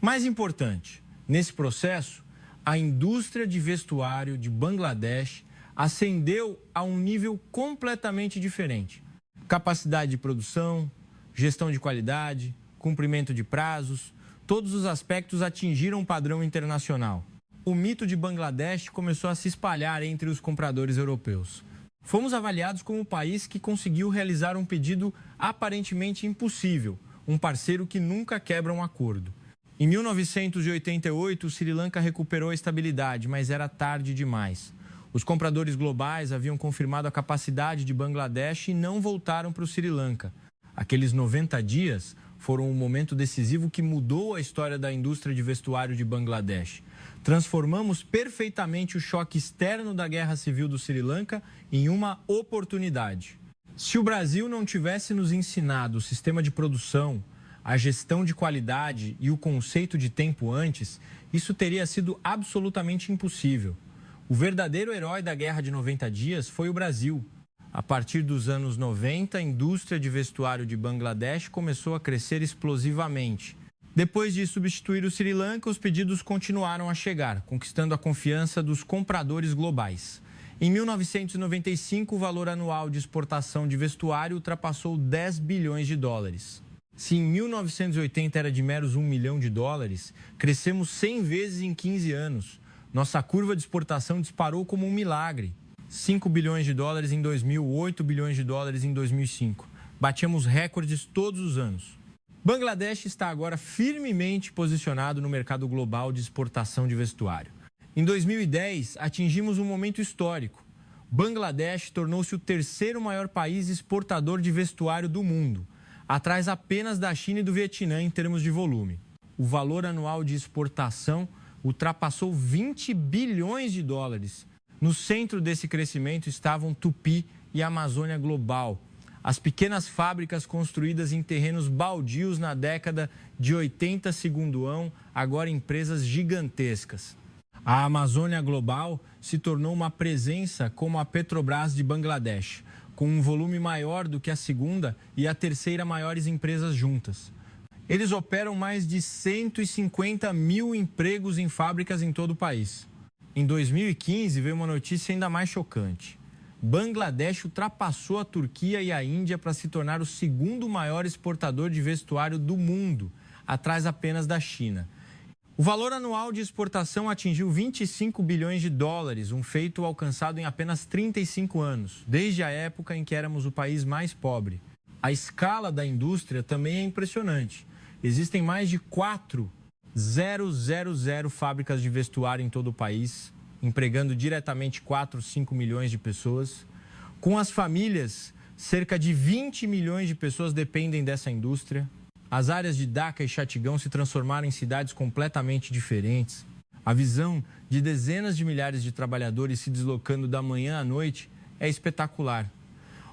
Mais importante, nesse processo, a indústria de vestuário de Bangladesh ascendeu a um nível completamente diferente. Capacidade de produção, gestão de qualidade, cumprimento de prazos, todos os aspectos atingiram um padrão internacional. O mito de Bangladesh começou a se espalhar entre os compradores europeus. Fomos avaliados como um país que conseguiu realizar um pedido aparentemente impossível, um parceiro que nunca quebra um acordo. Em 1988, o Sri Lanka recuperou a estabilidade, mas era tarde demais. Os compradores globais haviam confirmado a capacidade de Bangladesh e não voltaram para o Sri Lanka. Aqueles 90 dias foram um momento decisivo que mudou a história da indústria de vestuário de Bangladesh. Transformamos perfeitamente o choque externo da guerra civil do Sri Lanka em uma oportunidade. Se o Brasil não tivesse nos ensinado o sistema de produção, a gestão de qualidade e o conceito de tempo antes, isso teria sido absolutamente impossível. O verdadeiro herói da Guerra de 90 Dias foi o Brasil. A partir dos anos 90, a indústria de vestuário de Bangladesh começou a crescer explosivamente. Depois de substituir o Sri Lanka, os pedidos continuaram a chegar, conquistando a confiança dos compradores globais. Em 1995, o valor anual de exportação de vestuário ultrapassou 10 bilhões de dólares. Se em 1980 era de meros 1 milhão de dólares, crescemos 100 vezes em 15 anos. Nossa curva de exportação disparou como um milagre. 5 bilhões de dólares em 2000, 8 bilhões de dólares em 2005. Batíamos recordes todos os anos. Bangladesh está agora firmemente posicionado no mercado global de exportação de vestuário. Em 2010, atingimos um momento histórico. Bangladesh tornou-se o terceiro maior país exportador de vestuário do mundo, atrás apenas da China e do Vietnã em termos de volume. O valor anual de exportação ultrapassou 20 bilhões de dólares. No centro desse crescimento estavam Tupi e a Amazônia Global, as pequenas fábricas construídas em terrenos baldios na década de 80, segundo agora empresas gigantescas. A Amazônia Global se tornou uma presença como a Petrobras de Bangladesh, com um volume maior do que a segunda e a terceira maiores empresas juntas. Eles operam mais de 150 mil empregos em fábricas em todo o país. Em 2015, veio uma notícia ainda mais chocante. Bangladesh ultrapassou a Turquia e a Índia para se tornar o segundo maior exportador de vestuário do mundo, atrás apenas da China. O valor anual de exportação atingiu 25 bilhões de dólares, um feito alcançado em apenas 35 anos, desde a época em que éramos o país mais pobre. A escala da indústria também é impressionante. Existem mais de 4,000 fábricas de vestuário em todo o país, empregando diretamente 4, 5 milhões de pessoas. Com as famílias, cerca de 20 milhões de pessoas dependem dessa indústria. As áreas de Dhaka e Chattagão se transformaram em cidades completamente diferentes. A visão de dezenas de milhares de trabalhadores se deslocando da manhã à noite é espetacular.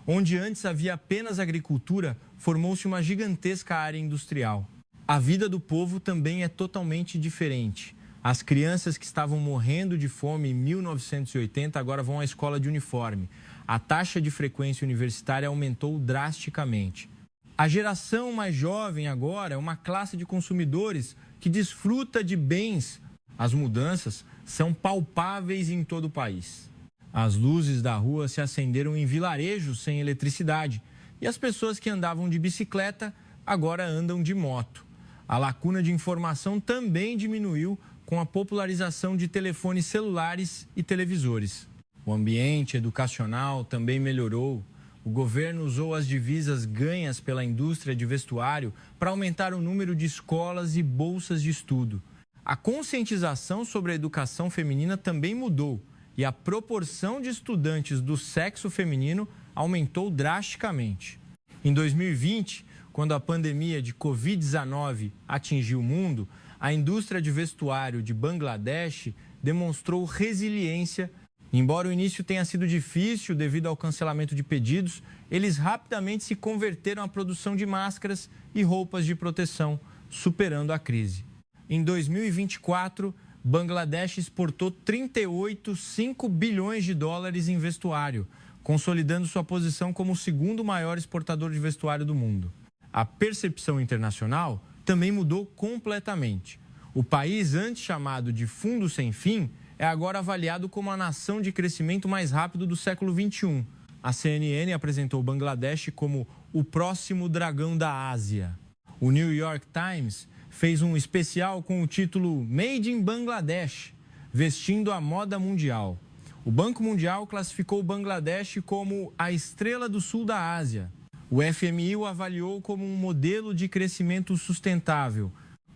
Onde antes havia apenas agricultura, formou-se uma gigantesca área industrial. A vida do povo também é totalmente diferente. As crianças que estavam morrendo de fome em 1980 agora vão à escola de uniforme. A taxa de frequência universitária aumentou drasticamente. A geração mais jovem agora é uma classe de consumidores que desfruta de bens. As mudanças são palpáveis em todo o país. As luzes da rua se acenderam em vilarejos sem eletricidade e as pessoas que andavam de bicicleta agora andam de moto. A lacuna de informação também diminuiu com a popularização de telefones celulares e televisores. O ambiente educacional também melhorou. O governo usou as divisas ganhas pela indústria de vestuário para aumentar o número de escolas e bolsas de estudo. A conscientização sobre a educação feminina também mudou e a proporção de estudantes do sexo feminino aumentou drasticamente. Em 2020, quando a pandemia de Covid-19 atingiu o mundo, a indústria de vestuário de Bangladesh demonstrou resiliência. Embora o início tenha sido difícil devido ao cancelamento de pedidos, eles rapidamente se converteram à produção de máscaras e roupas de proteção, superando a crise. Em 2024, Bangladesh exportou 38,5 bilhões de dólares em vestuário, consolidando sua posição como o segundo maior exportador de vestuário do mundo. A percepção internacional também mudou completamente. O país, antes chamado de Fundo Sem Fim, é agora avaliado como a nação de crescimento mais rápido do século XXI. A CNN apresentou Bangladesh como o próximo dragão da Ásia. O New York Times fez um especial com o título Made in Bangladesh, vestindo a moda mundial. O Banco Mundial classificou o Bangladesh como a estrela do sul da Ásia. O FMI o avaliou como um modelo de crescimento sustentável.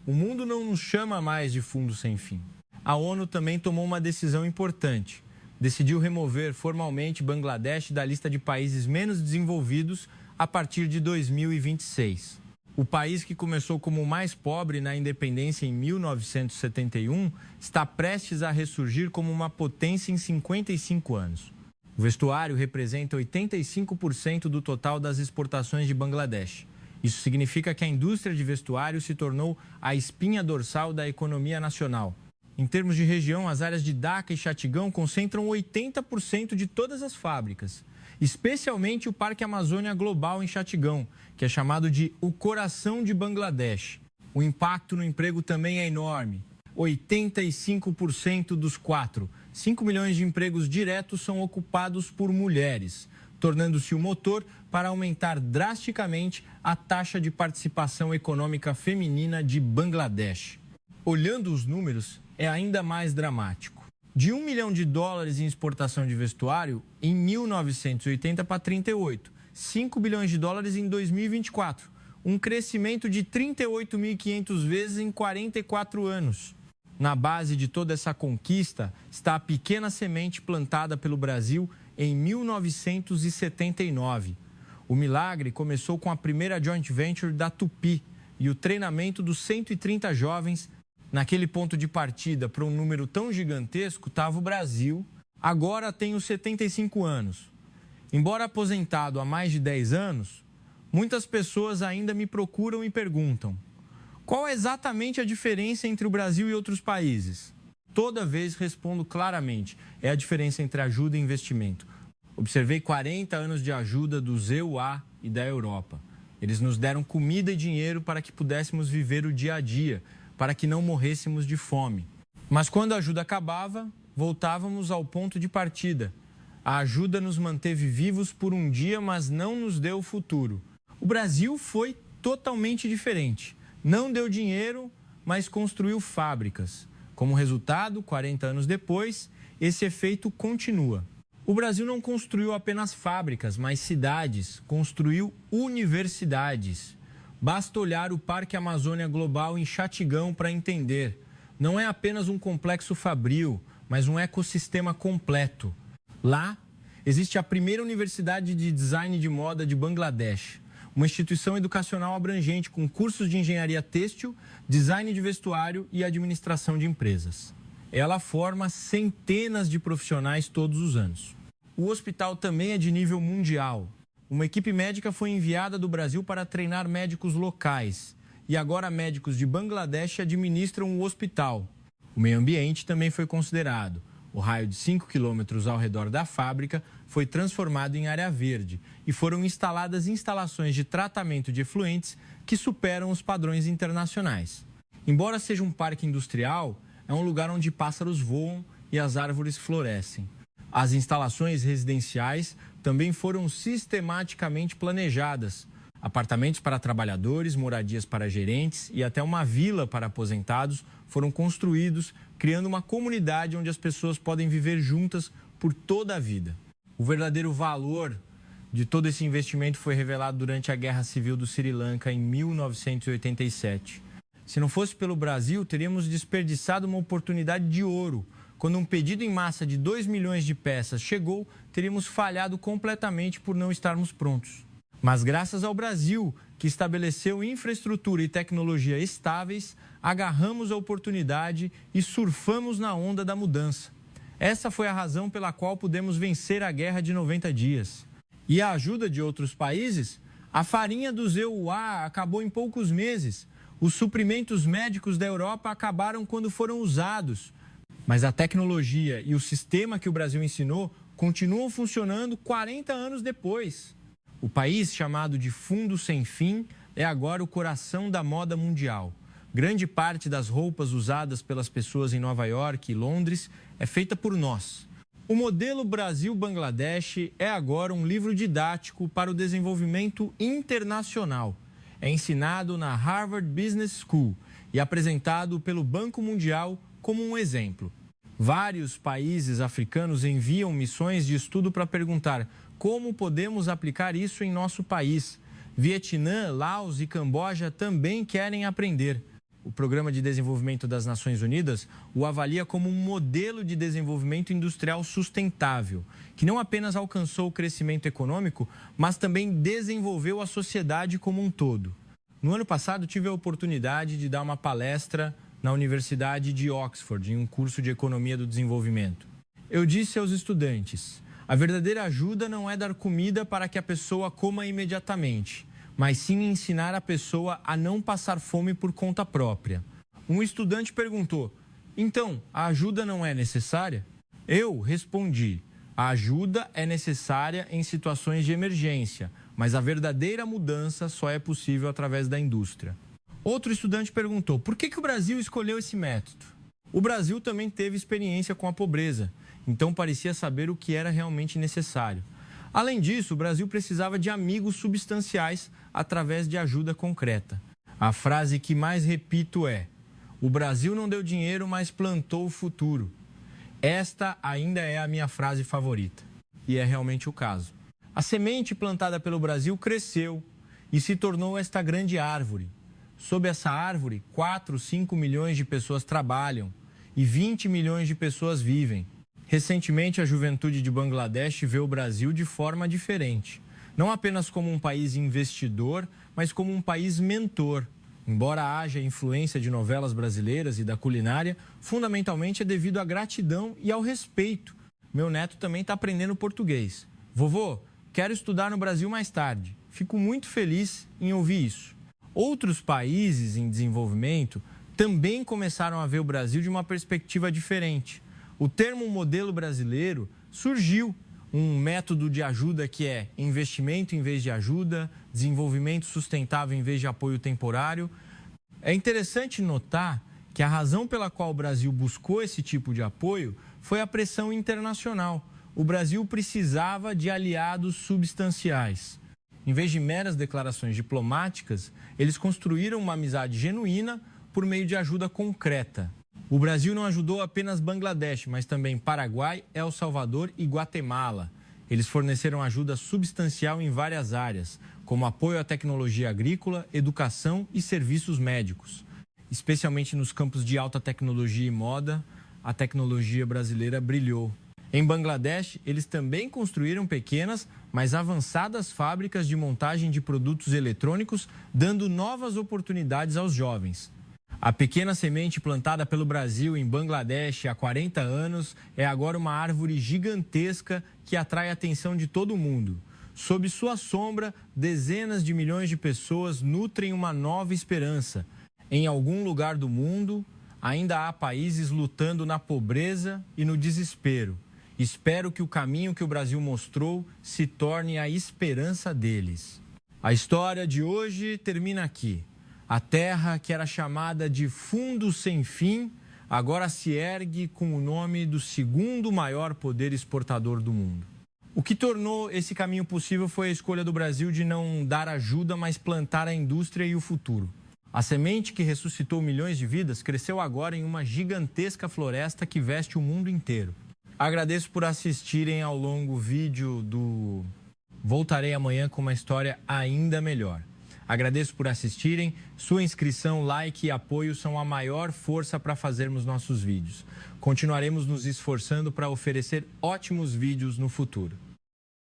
O mundo não nos chama mais de fundo sem fim. A ONU também tomou uma decisão importante. Decidiu remover formalmente Bangladesh da lista de países menos desenvolvidos a partir de 2026. O país que começou como o mais pobre na independência em 1971 está prestes a ressurgir como uma potência em 55 anos. O vestuário representa 85% do total das exportações de Bangladesh. Isso significa que a indústria de vestuário se tornou a espinha dorsal da economia nacional. Em termos de região, as áreas de Dhaka e Chatigão concentram 80% de todas as fábricas, especialmente o Parque Amazônia Global em Chatigão, que é chamado de o coração de Bangladesh. O impacto no emprego também é enorme. 85% dos 5 milhões de empregos diretos são ocupados por mulheres, tornando-se o motor para aumentar drasticamente a taxa de participação econômica feminina de Bangladesh. Olhando os números, é ainda mais dramático. De $1 milhão em exportação de vestuário em 1980 para 38, $5 bilhões em 2024, um crescimento de 38.500 vezes em 44 anos. Na base de toda essa conquista está a pequena semente plantada pelo Brasil em 1979. O milagre começou com a primeira joint venture da Tupi e o treinamento dos 130 jovens. Naquele ponto de partida para um número tão gigantesco estava o Brasil. Agora tenho 75 anos. Embora aposentado há mais de 10 anos, muitas pessoas ainda me procuram e perguntam: qual é exatamente a diferença entre o Brasil e outros países? Toda vez respondo claramente: é a diferença entre ajuda e investimento. Observei 40 anos de ajuda dos EUA e da Europa. Eles nos deram comida e dinheiro para que pudéssemos viver o dia a dia, para que não morrêssemos de fome. Mas quando a ajuda acabava, voltávamos ao ponto de partida. A ajuda nos manteve vivos por um dia, mas não nos deu o futuro. O Brasil foi totalmente diferente. Não deu dinheiro, mas construiu fábricas. Como resultado, 40 anos depois, esse efeito continua. O Brasil não construiu apenas fábricas, mas cidades, construiu universidades. Basta olhar o Parque Amazônia Global em Chatigão para entender. Não é apenas um complexo fabril, mas um ecossistema completo. Lá, existe a primeira universidade de design de moda de Bangladesh, uma instituição educacional abrangente com cursos de engenharia têxtil, design de vestuário e administração de empresas. Ela forma centenas de profissionais todos os anos. O hospital também é de nível mundial. Uma equipe médica foi enviada do Brasil para treinar médicos locais e agora médicos de Bangladesh administram o hospital. O meio ambiente também foi considerado. O raio de 5 quilômetros ao redor da fábrica foi transformado em área verde e foram instaladas instalações de tratamento de efluentes que superam os padrões internacionais. Embora seja um parque industrial, é um lugar onde pássaros voam e as árvores florescem. As instalações residenciais também foram sistematicamente planejadas. Apartamentos para trabalhadores, moradias para gerentes e até uma vila para aposentados foram construídos, criando uma comunidade onde as pessoas podem viver juntas por toda a vida. O verdadeiro valor de todo esse investimento foi revelado durante a Guerra Civil do Sri Lanka em 1987. Se não fosse pelo Brasil, teríamos desperdiçado uma oportunidade de ouro. Quando um pedido em massa de 2 milhões de peças chegou, teríamos falhado completamente por não estarmos prontos. Mas graças ao Brasil, que estabeleceu infraestrutura e tecnologia estáveis, agarramos a oportunidade e surfamos na onda da mudança. Essa foi a razão pela qual pudemos vencer a guerra de 90 dias. E a ajuda de outros países? A farinha dos EUA acabou em poucos meses. Os suprimentos médicos da Europa acabaram quando foram usados. Mas a tecnologia e o sistema que o Brasil ensinou continuam funcionando 40 anos depois. O país, chamado de Fundo Sem Fim, é agora o coração da moda mundial. Grande parte das roupas usadas pelas pessoas em Nova York e Londres é feita por nós. O modelo Brasil-Bangladesh é agora um livro didático para o desenvolvimento internacional. É ensinado na Harvard Business School e apresentado pelo Banco Mundial como um exemplo. Vários países africanos enviam missões de estudo para perguntar como podemos aplicar isso em nosso país. Vietnã, Laos e Camboja também querem aprender. O Programa de Desenvolvimento das Nações Unidas o avalia como um modelo de desenvolvimento industrial sustentável, que não apenas alcançou o crescimento econômico, mas também desenvolveu a sociedade como um todo. No ano passado, tive a oportunidade de dar uma palestra na Universidade de Oxford, em um curso de Economia do Desenvolvimento. Eu disse aos estudantes: a verdadeira ajuda não é dar comida para que a pessoa coma imediatamente, mas sim ensinar a pessoa a não passar fome por conta própria. Um estudante perguntou: Então, a ajuda não é necessária? Eu respondi: a ajuda é necessária em situações de emergência, mas a verdadeira mudança só é possível através da indústria. Outro estudante perguntou: por que o Brasil escolheu esse método? O Brasil também teve experiência com a pobreza, então parecia saber o que era realmente necessário. Além disso, o Brasil precisava de amigos substanciais através de ajuda concreta. A frase que mais repito é: o Brasil não deu dinheiro, mas plantou o futuro. Esta ainda é a minha frase favorita. E é realmente o caso. A semente plantada pelo Brasil cresceu e se tornou esta grande árvore. Sob essa árvore, 4, 5 milhões de pessoas trabalham e 20 milhões de pessoas vivem. Recentemente, a juventude de Bangladesh vê o Brasil de forma diferente. Não apenas como um país investidor, mas como um país mentor. Embora haja influência de novelas brasileiras e da culinária, fundamentalmente é devido à gratidão e ao respeito. Meu neto também está aprendendo português. Vovô, quero estudar no Brasil mais tarde. Fico muito feliz em ouvir isso. Outros países em desenvolvimento também começaram a ver o Brasil de uma perspectiva diferente. O termo modelo brasileiro surgiu, um método de ajuda que é investimento em vez de ajuda, desenvolvimento sustentável em vez de apoio temporário. É interessante notar que a razão pela qual o Brasil buscou esse tipo de apoio foi a pressão internacional. O Brasil precisava de aliados substanciais. Em vez de meras declarações diplomáticas, eles construíram uma amizade genuína por meio de ajuda concreta. O Brasil não ajudou apenas Bangladesh, mas também Paraguai, El Salvador e Guatemala. Eles forneceram ajuda substancial em várias áreas, como apoio à tecnologia agrícola, educação e serviços médicos. Especialmente nos campos de alta tecnologia e moda, a tecnologia brasileira brilhou. Em Bangladesh, eles também construíram pequenas, mas avançadas fábricas de montagem de produtos eletrônicos, dando novas oportunidades aos jovens. A pequena semente plantada pelo Brasil em Bangladesh há 40 anos é agora uma árvore gigantesca que atrai a atenção de todo mundo. Sob sua sombra, dezenas de milhões de pessoas nutrem uma nova esperança. Em algum lugar do mundo, ainda há países lutando na pobreza e no desespero. Espero que o caminho que o Brasil mostrou se torne a esperança deles. A história de hoje termina aqui. A terra, que era chamada de Fundo Sem Fim, agora se ergue com o nome do segundo maior poder exportador do mundo. O que tornou esse caminho possível foi a escolha do Brasil de não dar ajuda, mas plantar a indústria e o futuro. A semente que ressuscitou milhões de vidas cresceu agora em uma gigantesca floresta que veste o mundo inteiro. Agradeço por assistirem ao longo vídeo do Voltarei Amanhã com uma história ainda melhor. Agradeço por assistirem. Sua inscrição, like e apoio são a maior força para fazermos nossos vídeos. Continuaremos nos esforçando para oferecer ótimos vídeos no futuro.